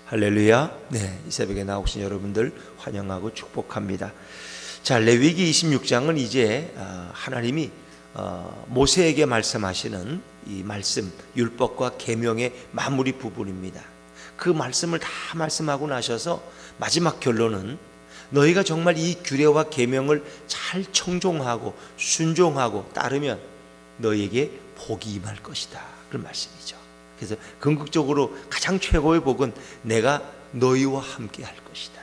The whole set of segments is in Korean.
할렐루야. 네, 이 새벽에 나오신 여러분들 환영하고 축복합니다. 자, 레위기 26장은 이제 하나님이 모세에게 말씀하시는 이 말씀, 율법과 계명의 마무리 부분입니다. 그 말씀을 다 말씀하고 나셔서 마지막 결론은 너희가 정말 이 규례와 계명을 잘 청종하고 순종하고 따르면 너희에게 복이 임할 것이다, 그런 말씀이죠. 그래서 궁극적으로 가장 최고의 복은 내가 너희와 함께 할 것이다.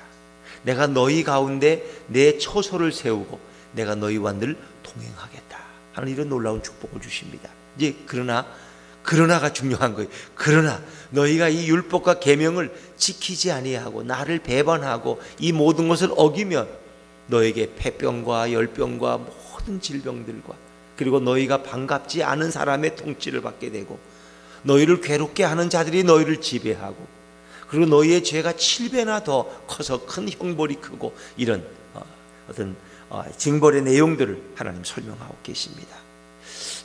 내가 너희 가운데 내 처소를 세우고 내가 너희와 늘 동행하겠다 하는 이런 놀라운 축복을 주십니다. 이제 그러나가 중요한 거예요. 그러나 너희가 이 율법과 계명을 지키지 아니하고 나를 배반하고 이 모든 것을 어기면 너에게 폐병과 열병과 모든 질병들과 그리고 너희가 반갑지 않은 사람의 통치를 받게 되고 너희를 괴롭게 하는 자들이 너희를 지배하고 그리고 너희의 죄가 7배나 더 커서 큰 형벌이 크고 이런 어떤 징벌의 내용들을 하나님 설명하고 계십니다.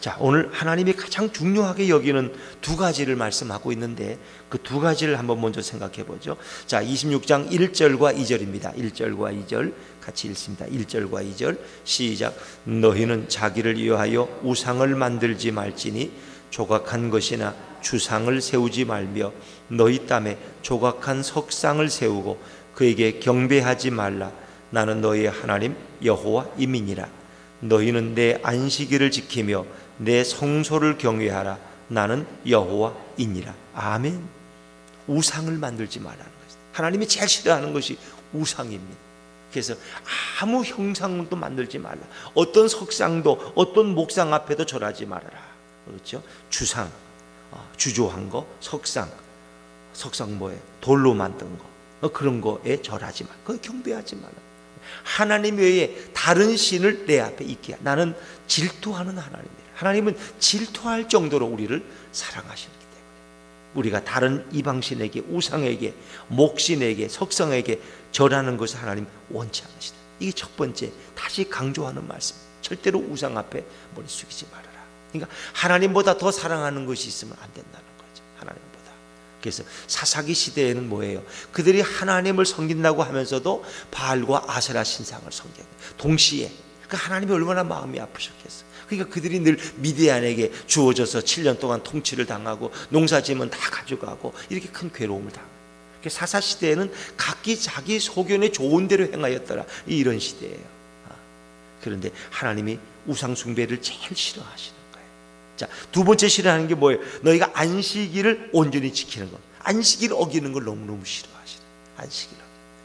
자, 오늘 하나님이 가장 중요하게 여기는 두 가지를 말씀하고 있는데 그 두 가지를 한번 먼저 생각해 보죠. 자, 26장 1절과 2절입니다. 1절과 2절 같이 읽습니다. 1절과 2절 시작. 너희는 자기를 위하여 우상을 만들지 말지니 조각한 것이나 주상을 세우지 말며 너희 땀에 조각한 석상을 세우고 그에게 경배하지 말라. 나는 너희의 하나님 여호와이니라. 너희는 내 안식일을 지키며 내 성소를 경외하라. 나는 여호와이니라. 아멘. 우상을 만들지 말라는 것입니다. 하나님이 제일 싫어하는 것이 우상입니다. 그래서 아무 형상도 만들지 말라. 어떤 석상도 어떤 목상 앞에도 절하지 말아라. 그렇죠? 주상, 주조한 거, 석상 뭐예요? 돌로 만든 거, 그런 거에 절하지 말, 그거 경배하지 말라. 하나님 외에 다른 신을 내 앞에 있게 해. 나는 질투하는 하나님이에요. 하나님은 질투할 정도로 우리를 사랑하시기 때문에 우리가 다른 이방신에게, 우상에게, 목신에게, 석상에게 절하는 것을 하나님 원치 않으시다. 이게 첫 번째 다시 강조하는 말씀. 절대로 우상 앞에 머리 숙이지 말아라. 그러니까 하나님보다 더 사랑하는 것이 있으면 안 된다는 거죠. 하나님보다. 그래서 사사기 시대에는 뭐예요? 그들이 하나님을 섬긴다고 하면서도 바알과 아세라 신상을 섬겨요. 동시에. 그러니까 하나님이 얼마나 마음이 아프셨겠어. 그러니까 그들이 늘 미디안에게 주어져서 7년 동안 통치를 당하고 농사지면 다 가져가고 이렇게 큰 괴로움을 당해요. 사사 시대에는 각기 자기 소견에 좋은 대로 행하였더라. 이런 시대예요. 그런데 하나님이 우상 숭배를 제일 싫어하시는. 자, 두 번째 싫어하는 게 뭐예요? 너희가 안식일을 온전히 지키는 것. 안식일 어기는 걸 너무너무 싫어하시는. 안식일.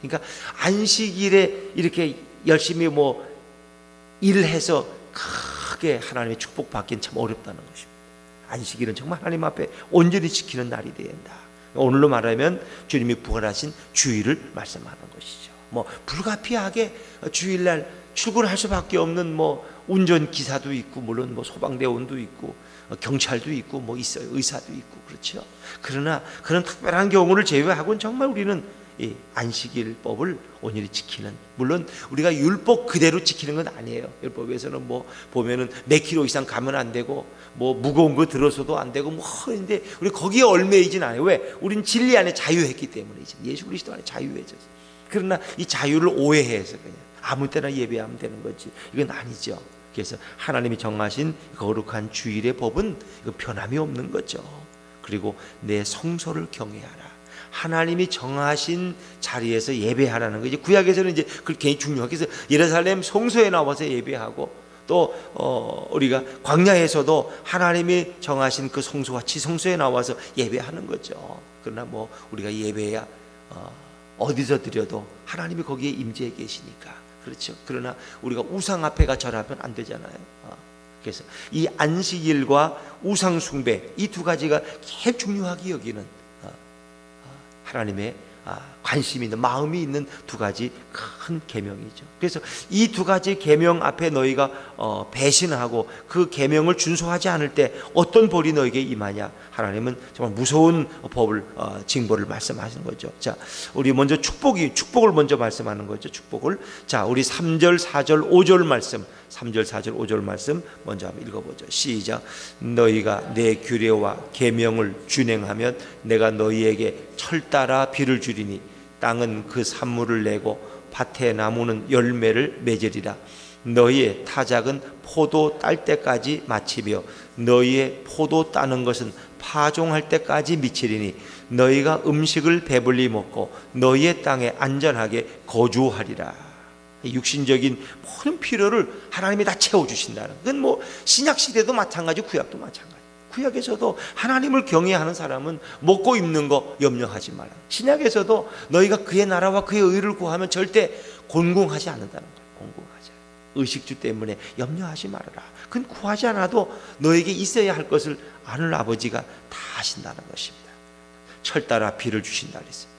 그러니까 안식일에 이렇게 열심히 일을 해서 크게 하나님의 축복받기는 참 어렵다는 것입니다. 안식일은 정말 하나님 앞에 온전히 지키는 날이 되어야 한다. 오늘로 말하면 주님이 부활하신 주일을 말씀하는 것이죠. 불가피하게 주일날 출근할 수밖에 없는 운전기사도 있고 물론 소방대원도 있고 경찰도 있고 있어요. 의사도 있고 그렇죠. 그러나 그런 특별한 경우를 제외하고는 정말 우리는 이 안식일법을 온전히 지키는, 물론 우리가 율법 그대로 지키는 건 아니에요. 율법에서는 보면은 몇 킬로 이상 가면 안 되고 무거운 거 들어서도 안 되고 근데 우리 거기에 얽매이진 않아요. 왜? 우린 진리 안에 자유했기 때문이죠. 예수 그리스도 안에 자유해졌어요. 그러나 이 자유를 오해해서 그냥 아무 때나 예배하면 되는 거지, 이건 아니죠. 그래서 하나님이 정하신 거룩한 주일의 법은 이거 변함이 없는 거죠. 그리고 내 성소를 경외하라. 하나님이 정하신 자리에서 예배하라는 거. 이제 구약에서는 이제 그게 굉장히 중요하게 해서 예루살렘 성소에 나와서 예배하고 또 우리가 광야에서도 하나님이 정하신 그 성소와 지성소에 나와서 예배하는 거죠. 그러나 우리가 예배야 어디서 드려도 하나님이 거기에 임재해 계시니까 그렇죠. 그러나 우리가 우상 앞에가 절하면 안 되잖아요. 그래서 이 안식일과 우상 숭배, 이 두 가지가 제일 중요하게 여기는 하나님의 관심이 있는, 마음이 있는 두 가지 큰 계명이죠. 그래서 이 두 가지 계명 앞에 너희가 배신하고 그 계명을 준수하지 않을 때 어떤 벌이 너에게 임하냐? 하나님은 정말 무서운 법을, 징벌을 말씀하시는 거죠. 자, 우리 먼저 축복을 먼저 말씀하는 거죠. 축복을. 자, 우리 3절, 4절, 5절 말씀, 3절, 4절, 5절 말씀 먼저 한번 읽어보죠. 시작. 너희가 내 규례와 계명을 준행하면 내가 너희에게 철 따라 비를 주리니 땅은 그 산물을 내고 밭의 나무는 열매를 맺으리라. 너희의 타작은 포도 딸 때까지 마치며 너희의 포도 따는 것은 파종할 때까지 미치리니 너희가 음식을 배불리 먹고 너희의 땅에 안전하게 거주하리라. 육신적인 모든 필요를 하나님이 다 채워주신다는, 그건 뭐 신약시대도 마찬가지, 구약도 마찬가지. 구약에서도 하나님을 경외하는 사람은 먹고 입는 거 염려하지 마라. 신약에서도 너희가 그의 나라와 그의 의를 구하면 절대 곤궁하지 않는다는 거예요. 곤궁하지 않아. 의식주 때문에 염려하지 말아라. 그건 구하지 않아도 너에게 있어야 할 것을 아는 아버지가 다 하신다는 것입니다. 철 따라 비를 주신다 그랬어요.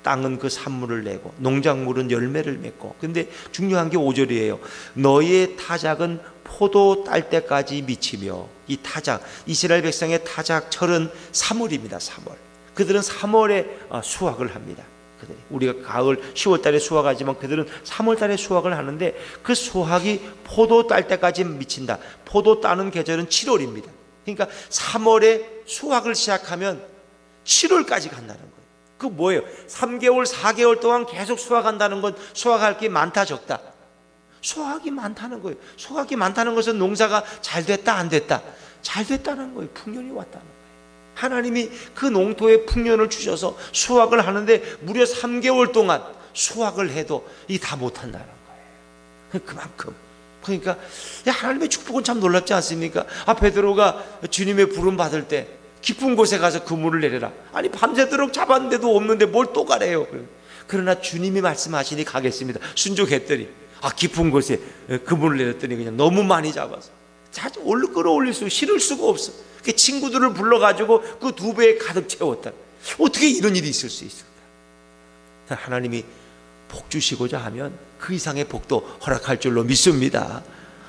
땅은 그 산물을 내고 농작물은 열매를 맺고. 근데 중요한 게 5절이에요. 너희의 타작은 포도 딸 때까지 미치며. 이 타작, 이스라엘 백성의 타작 철은 3월입니다. 3월. 그들은 3월에 수확을 합니다. 우리가 가을 10월 달에 수확하지만 그들은 3월 달에 수확을 하는데, 그 수확이 포도 딸 때까지 미친다. 포도 따는 계절은 7월입니다. 그러니까 3월에 수확을 시작하면 7월까지 간다는 거예요. 그 뭐예요? 3개월, 4개월 동안 계속 수확한다는 건 수확할 게 많다, 적다? 수확이 많다는 거예요. 수확이 많다는 것은 농사가 잘 됐다, 안 됐다? 잘 됐다는 거예요. 풍년이 왔다는 거예요. 하나님이 그 농토에 풍년을 주셔서 수확을 하는데 무려 3개월 동안 수확을 해도 이 다 못한다는 거예요. 그만큼. 그러니까 하나님의 축복은 참 놀랍지 않습니까? 베드로가 주님의 부름 받을 때 깊은 곳에 가서 그물을 내려라. 아니 밤새도록 잡았는데도 없는데 뭘 또 가래요. 그러나 주님이 말씀하시니 가겠습니다. 순종했더니 깊은 곳에 그물을 내렸더니 그냥 너무 많이 잡아서 자주 끌어올릴 수, 실을 수가 없어. 그 친구들을 불러가지고 그 2배에 가득 채웠다. 어떻게 이런 일이 있을 수 있을까? 하나님이 복 주시고자 하면 그 이상의 복도 허락할 줄로 믿습니다.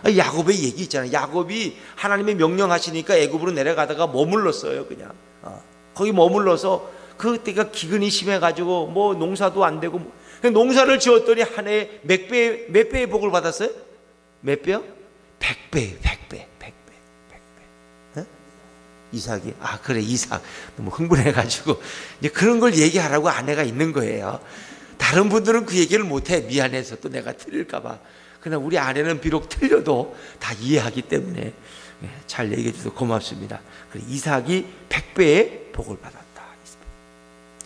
야곱의 얘기 있잖아요. 야곱이 하나님이 명령하시니까 애굽으로 내려가다가 머물렀어요. 그냥 거기 머물러서 그때가 기근이 심해가지고 뭐 농사도 안 되고, 농사를 지었더니 한 해에 몇 배의 복을 받았어요? 몇 배요? 100배. 이삭이, 그래, 이삭. 너무 흥분해가지고 이제 그런 걸 얘기하라고 아내가 있는 거예요. 다른 분들은 그 얘기를 못해. 미안해서 또 내가 틀릴까봐. 그러나 우리 아내는 비록 틀려도 다 이해하기 때문에 잘 얘기해 주셔서 고맙습니다. 그래, 이삭이 100배의 복을 받았다.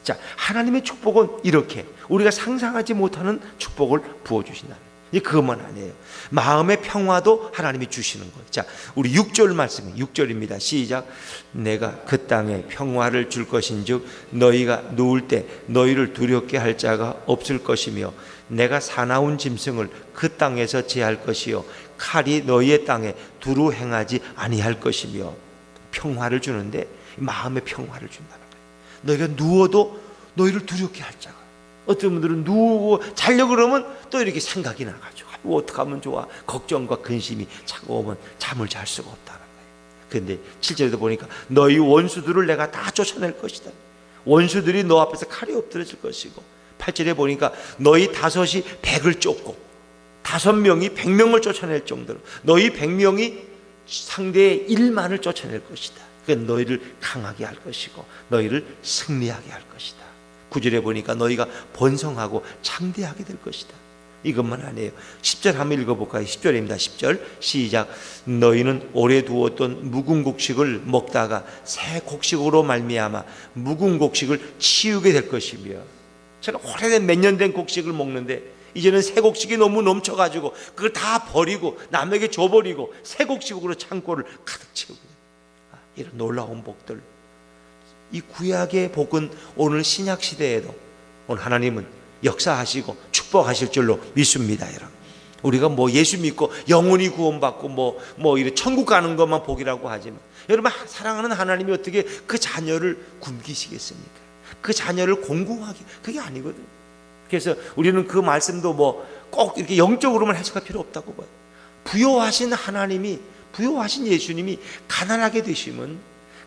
자, 하나님의 축복은 이렇게 우리가 상상하지 못하는 축복을 부어주신다는, 그것만 아니에요. 마음의 평화도 하나님이 주시는 거예요. 자, 우리 6절 말씀, 6절입니다. 시작. 내가 그 땅에 평화를 줄 것인즉 너희가 누울 때 너희를 두렵게 할 자가 없을 것이며 내가 사나운 짐승을 그 땅에서 제할 것이요 칼이 너희의 땅에 두루 행하지 아니할 것이며. 평화를 주는데 마음의 평화를 준다는 거예요. 너희가 누워도 너희를 두렵게 할 자가. 어떤 분들은 누우고 자려고 그러면 또 이렇게 생각이 나가지고 어떻게 하면 좋아? 걱정과 근심이 자꾸 오면 잠을 잘 수가 없다는 거예요. 그런데 7절에도 보니까 너희 원수들을 내가 다 쫓아낼 것이다. 원수들이 너 앞에서 칼이 엎드려질 것이고, 8절에 보니까 너희 5이 100을 쫓고 5명이 100명을 쫓아낼 정도로 너희 100명이 상대의 1만을 쫓아낼 것이다. 그러니까 너희를 강하게 할 것이고 너희를 승리하게 할 것이다. 9절에 보니까 너희가 번성하고 창대하게 될 것이다. 이것만 아니에요. 10절 한번 읽어볼까요? 10절입니다. 10절 시작. 너희는 오래 두었던 묵은 곡식을 먹다가 새 곡식으로 말미암아 묵은 곡식을 치우게 될 것이며. 제가 오래된 몇 년 된 곡식을 먹는데 이제는 새 곡식이 너무 넘쳐가지고 그걸 다 버리고 남에게 줘버리고 새 곡식으로 창고를 가득 채우게 돼요. 이런 놀라운 복들, 이 구약의 복은 오늘 신약 시대에도 오늘 하나님은 역사하시고 축복하실 줄로 믿습니다. 여러분, 우리가 뭐 예수 믿고 영원히 구원받고 뭐 이래 천국 가는 것만 복이라고 하지만, 여러분 사랑하는 하나님이 어떻게 그 자녀를 굶기시겠습니까? 그 자녀를 공공하게, 그게 아니거든요. 그래서 우리는 그 말씀도 뭐 꼭 이렇게 영적으로만 해석할 필요 없다고 봐요. 부요하신 하나님이, 부요하신 예수님이 가난하게 되시면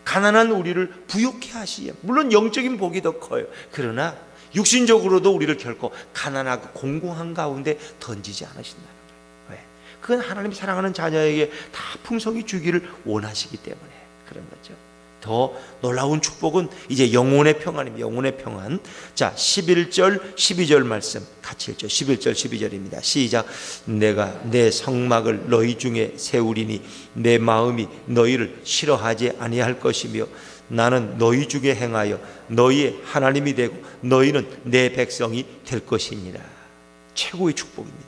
가난한 우리를 부욕해 하시요. 물론 영적인 복이 더 커요. 그러나 육신적으로도 우리를 결코 가난하고 공공한 가운데 던지지 않으신다는 거예요. 왜? 그건 하나님이 사랑하는 자녀에게 다 풍성히 주기를 원하시기 때문에 그런 거죠. 더 놀라운 축복은 이제 영혼의 평안입니다. 영혼의 평안. 자, 11절 12절 말씀 같이 읽죠. 11절 12절입니다. 시작. 내가 내 성막을 너희 중에 세우리니 내 마음이 너희를 싫어하지 아니할 것이며 나는 너희 중에 행하여 너희의 하나님이 되고 너희는 내 백성이 될 것이니라. 최고의 축복입니다.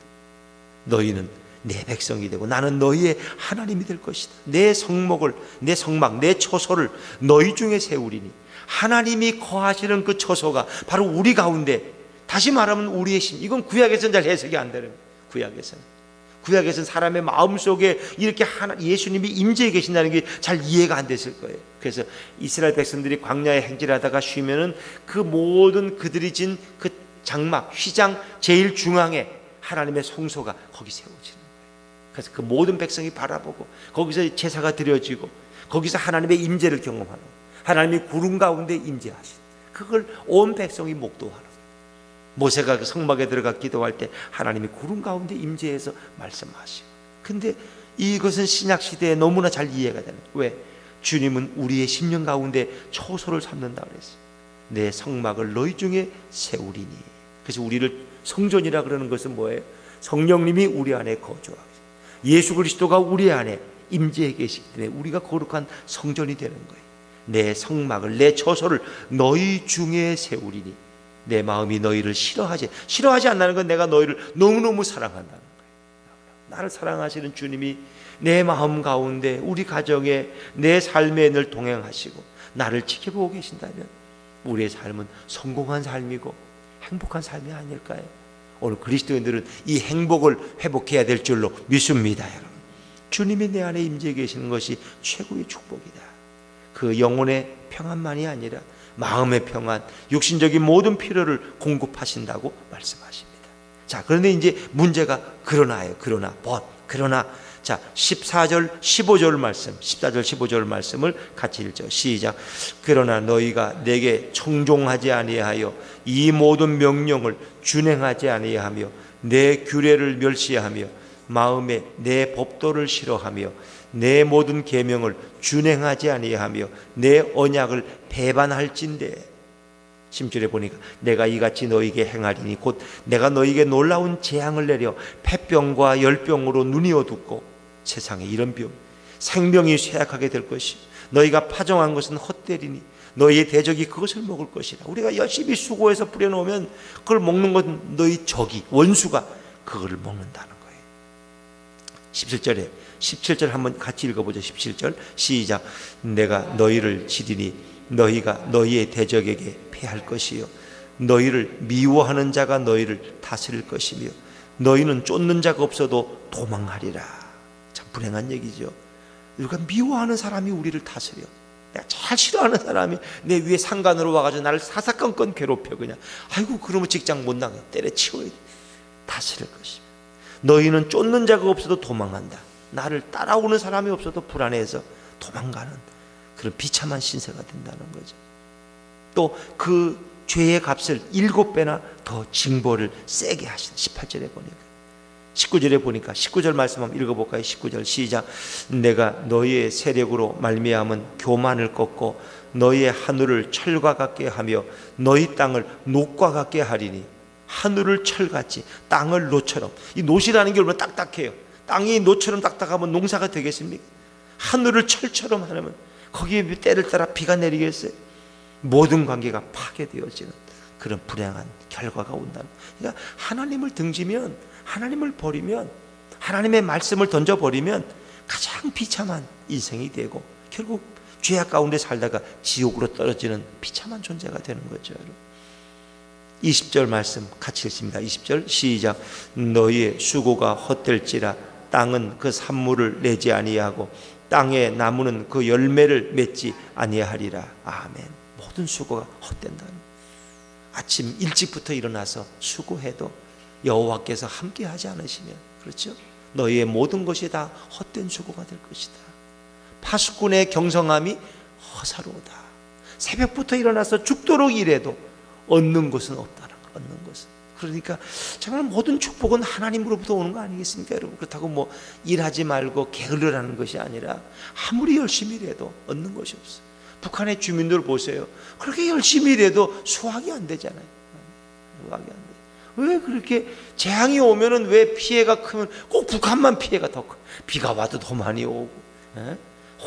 너희는 내 백성이 되고 나는 너희의 하나님이 될 것이다. 내 성목을, 내 성막, 내 처소를 너희 중에 세우리니, 하나님이 거하시는 그 처소가 바로 우리 가운데, 다시 말하면 우리의 심. 이건 구약에서는 잘 해석이 안 되는 거예요. 구약에서는 사람의 마음속에 이렇게 예수님이 임재해 계신다는 게 잘 이해가 안 됐을 거예요. 그래서 이스라엘 백성들이 광야에 행진하다가 쉬면은 그 모든 그들이 진 그 장막, 휘장 제일 중앙에 하나님의 성소가 거기 세워지는 거예요. 그래서 그 모든 백성이 바라보고 거기서 제사가 드려지고 거기서 하나님의 임재를 경험하는, 하나님이 구름 가운데 임재하신, 그걸 온 백성이 목도하는 거예요. 모세가 그 성막에 들어가 기도할 때 하나님이 구름 가운데 임재해서 말씀하시고. 근데 이것은 신약 시대에 너무나 잘 이해가 되는 거예요. 왜? 주님은 우리의 심령 가운데 초소를 삼는다 그랬어요. 내 성막을 너희 중에 세우리니. 그래서 우리를 성전이라 그러는 것은 뭐예요? 성령님이 우리 안에 거주하고 예수 그리스도가 우리 안에 임재해 계시기 때문에 우리가 거룩한 성전이 되는 거예요. 내 성막을, 내 처소를 너희 중에 세우리니 내 마음이 너희를 싫어하지 않는다는 건 내가 너희를 너무너무 사랑한다는 거예요. 나를 사랑하시는 주님이 내 마음 가운데, 우리 가정에, 내 삶에 늘 동행하시고 나를 지켜보고 계신다면 우리의 삶은 성공한 삶이고 행복한 삶이 아닐까요? 오늘 그리스도인들은 이 행복을 회복해야 될 줄로 믿습니다. 여러분, 주님이 내 안에 임재해 계시는 것이 최고의 축복이다. 그 영혼의 평안만이 아니라 마음의 평안, 육신적인 모든 필요를 공급하신다고 말씀하십니다. 자, 그런데 이제 문제가 그러나예요. 그러나 자, 14절 15절 말씀, 14절 15절 말씀을 같이 읽죠. 시작. 그러나 너희가 내게 청종하지 아니하여 이 모든 명령을 준행하지 아니하며 내 규례를 멸시하며 마음에 내 법도를 싫어하며 내 모든 계명을 준행하지 아니하며 내 언약을 배반할진대. 10절에 보니까 내가 이같이 너희에게 행하리니 곧 내가 너희에게 놀라운 재앙을 내려 폐병과 열병으로 눈이 어둡고 세상에 이런 병, 생명이 쇠약하게 될 것이, 너희가 파종한 것은 헛되리니 너희의 대적이 그것을 먹을 것이라. 우리가 열심히 수고해서 뿌려놓으면 그걸 먹는 건 너희 적이, 원수가 그거를 먹는다는 거예요. 17절 한번 같이 읽어보죠. 17절 시작. 내가 너희를 치리니 너희가 너희의 대적에게 패할 것이요 너희를 미워하는 자가 너희를 다스릴 것이며 너희는 쫓는 자가 없어도 도망하리라. 참 불행한 얘기죠. 누가 미워하는 사람이 우리를 다스려. 내가 잘 싫어하는 사람이 내 위에 상관으로 와가지고 나를 사사건건 괴롭혀. 그냥 아이고 그러면 직장 못 나가, 때려치워야 돼. 다스릴 것이며 너희는 쫓는 자가 없어도 도망한다. 나를 따라오는 사람이 없어도 불안해서 도망가는 그런 비참한 신세가 된다는 거죠. 또 그 죄의 값을 7배나 더 징벌을 세게 하시는 18절에 보니까, 19절에 보니까 19절 말씀 한번 읽어볼까요? 19절 시작. 내가 너희의 세력으로 말미암은 교만을 꺾고 너희의 하늘을 철과 같게 하며 너희 땅을 녹과 같게 하리니. 하늘을 철같이, 땅을 노처럼. 이 노시라는 게 얼마나 딱딱해요. 땅이 노처럼 딱딱하면 농사가 되겠습니까? 하늘을 철처럼 하면 거기에 때를 따라 비가 내리겠어요? 모든 관계가 파괴되어지는 그런 불행한 결과가 온다는. 그러니까 하나님을 등지면, 하나님을 버리면, 하나님의 말씀을 던져버리면 가장 비참한 인생이 되고 결국 죄악 가운데 살다가 지옥으로 떨어지는 비참한 존재가 되는 거죠. 20절 말씀 같이 읽습니다. 20절 시작. 너희의 수고가 헛될지라 땅은 그 산물을 내지 아니하고 땅의 나무는 그 열매를 맺지 아니하리라. 아멘. 모든 수고가 헛된다는. 아침 일찍부터 일어나서 수고해도 여호와께서 함께하지 않으시면, 그렇죠? 너희의 모든 것이 다 헛된 수고가 될 것이다. 파수꾼의 경성함이 허사로우다. 새벽부터 일어나서 죽도록 일해도 얻는 것은 없다는 거. 얻는 것은. 그러니까 정말 모든 축복은 하나님으로부터 오는 거 아니겠습니까, 여러분? 그렇다고 뭐 일하지 말고 게을러라는 것이 아니라 아무리 열심히 일해도 얻는 것이 없어. 북한의 주민들 보세요. 그렇게 열심히 일해도 수확이 안 되잖아요. 수확이 안 돼. 왜 그렇게 재앙이 오면은 왜 피해가 크면 꼭 북한만 피해가 더 커? 비가 와도 더 많이 오고,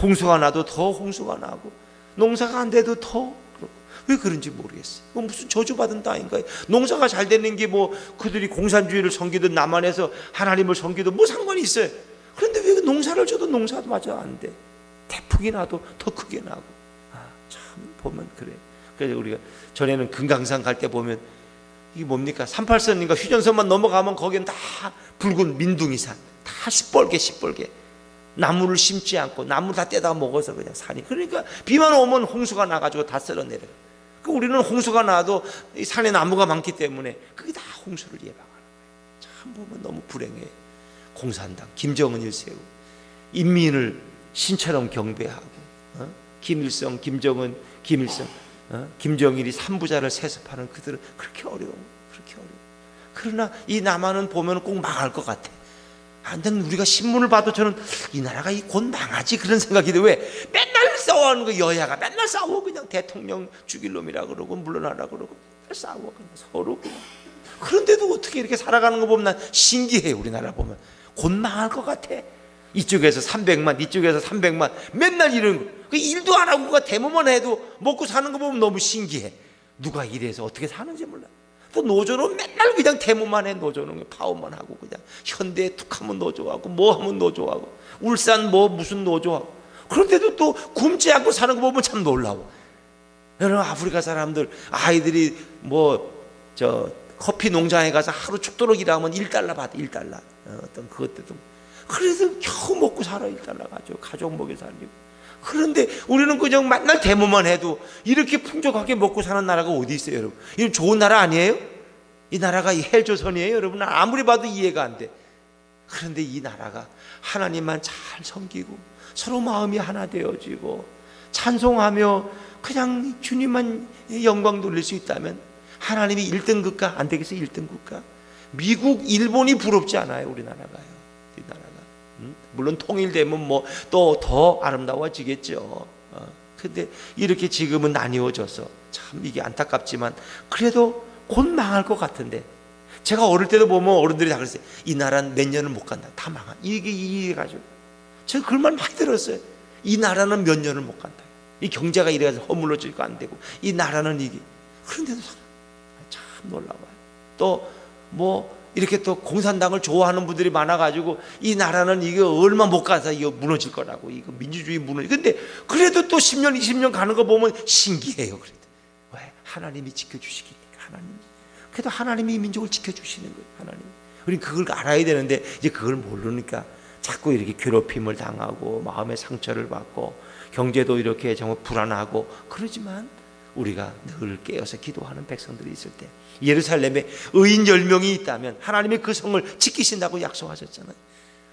홍수가 나도 더 홍수가 나고, 농사가 안 돼도 더 그렇고. 왜 그런지 모르겠어요. 무슨 저주받은 땅인가요? 농사가 잘 되는 게 뭐 그들이 공산주의를 섬기든 남한에서 하나님을 섬기든 뭐 상관이 있어요. 그런데 왜 농사를 줘도 농사도 마저 안 돼? 태풍이 나도 더 크게 나고. 참 보면 그래요. 그래서 우리가 전에는 금강산 갈 때 보면 이게 뭡니까? 38선인가 휴전선만 넘어가면 거기는 다 붉은 민둥이산, 다 시뻘게 나무를 심지 않고 나무 다 떼다 먹어서 그냥 산이. 그러니까 비만 오면 홍수가 나가지고 다 쓸어내려요. 우리는 홍수가 나도 이 산에 나무가 많기 때문에 그게 다 홍수를 예방하는 거예요. 참 보면 너무 불행해요. 공산당 김정은 일세고 인민을 신처럼 경배하고, 김일성, 김정은, 김일성, 김정일이 삼부자를 세습하는 그들은 그렇게 어려워. 그러나 이 남한은 보면 꼭 망할 것 같아. 근데 우리가 신문을 봐도 저는 이 나라가 곧 망하지 그런 생각이 들어요. 왜? 맨날 싸워하는 거. 여야가 맨날 싸워. 그냥 대통령 죽일 놈이라 그러고 물러나라 그러고 맨날 싸워. 그냥 서로 그냥. 그런데도 어떻게 이렇게 살아가는 거 보면 난 신기해요. 우리나라 보면 곧 망할 것 같아. 이쪽에서 300만, 이쪽에서 300만, 맨날 이런 거. 그 일도 안 하고 데모만 해도 먹고 사는 거 보면 너무 신기해. 누가 이래서 어떻게 사는지 몰라. 또 노조는 맨날 그냥 데모만 해. 노조는 파업만 하고 그냥 현대에 툭하면 노조하고 뭐 하면 노조하고 울산 뭐 무슨 노조하고. 그런데도 또 굶지 않고 사는 거 보면 참 놀라워. 여러분 아프리카 사람들 아이들이 뭐 저 커피 농장에 가서 하루 죽도록 일하면 1달러 받아. 1달러. 어떤 그것들도 그래서 겨우 먹고 살아. 1달러 가지고 가족 먹여 살리고. 그런데 우리는 그냥 맨날 데모만 해도 이렇게 풍족하게 먹고 사는 나라가 어디 있어요, 여러분? 이건 좋은 나라 아니에요? 이 나라가 헬조선이에요, 여러분? 아무리 봐도 이해가 안 돼. 그런데 이 나라가 하나님만 잘 섬기고 서로 마음이 하나 되어지고 찬송하며 그냥 주님만 영광 돌릴 수 있다면 하나님이 1등 국가 안 되겠어요? 1등 국가? 미국, 일본이 부럽지 않아요, 우리나라가요. 이 나라가. 물론 통일되면 뭐 또 더 아름다워지겠죠. 근데 이렇게 지금은 나뉘어져서 참 이게 안타깝지만 그래도 곧 망할 것 같은데, 제가 어릴 때도 보면 어른들이 다 그랬어요. 이 나라는 몇 년을 못 간다. 다 망한. 이게 가지고 제가 그런 말 많이 들었어요. 이 나라는 몇 년을 못 간다. 이 경제가 이래가지고 허물어지고 안 되고 이 나라는 이게. 그런데도 참 놀라워요. 또 뭐 이렇게 또 공산당을 좋아하는 분들이 많아가지고 이 나라는 이게 얼마 못 가서 이거 무너질 거라고, 이거 민주주의 무너질. 근데 그래도 또 10년 20년 가는 거 보면 신기해요. 그래도 왜? 하나님이 지켜주시기니까. 하나님. 그래도 하나님이 이 민족을 지켜주시는 거예요. 하나님. 우리 그걸 알아야 되는데 이제 그걸 모르니까 자꾸 이렇게 괴롭힘을 당하고 마음의 상처를 받고 경제도 이렇게 정말 불안하고. 그러지만 우리가 늘 깨어서 기도하는 백성들이 있을 때, 예루살렘에 의인 10명이 있다면 하나님이 그 성을 지키신다고 약속하셨잖아요.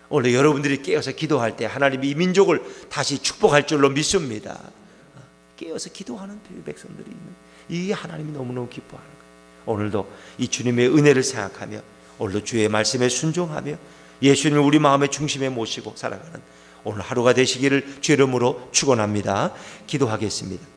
원래 여러분들이 깨어서 기도할 때 하나님이 이 민족을 다시 축복할 줄로 믿습니다. 깨어서 기도하는 백성들이 있는, 이게 하나님이 너무너무 기뻐하는 거예요. 오늘도 이 주님의 은혜를 생각하며 오늘도 주의 말씀에 순종하며 예수님을 우리 마음의 중심에 모시고 살아가는 오늘 하루가 되시기를 주의 이름으로 축원합니다. 기도하겠습니다.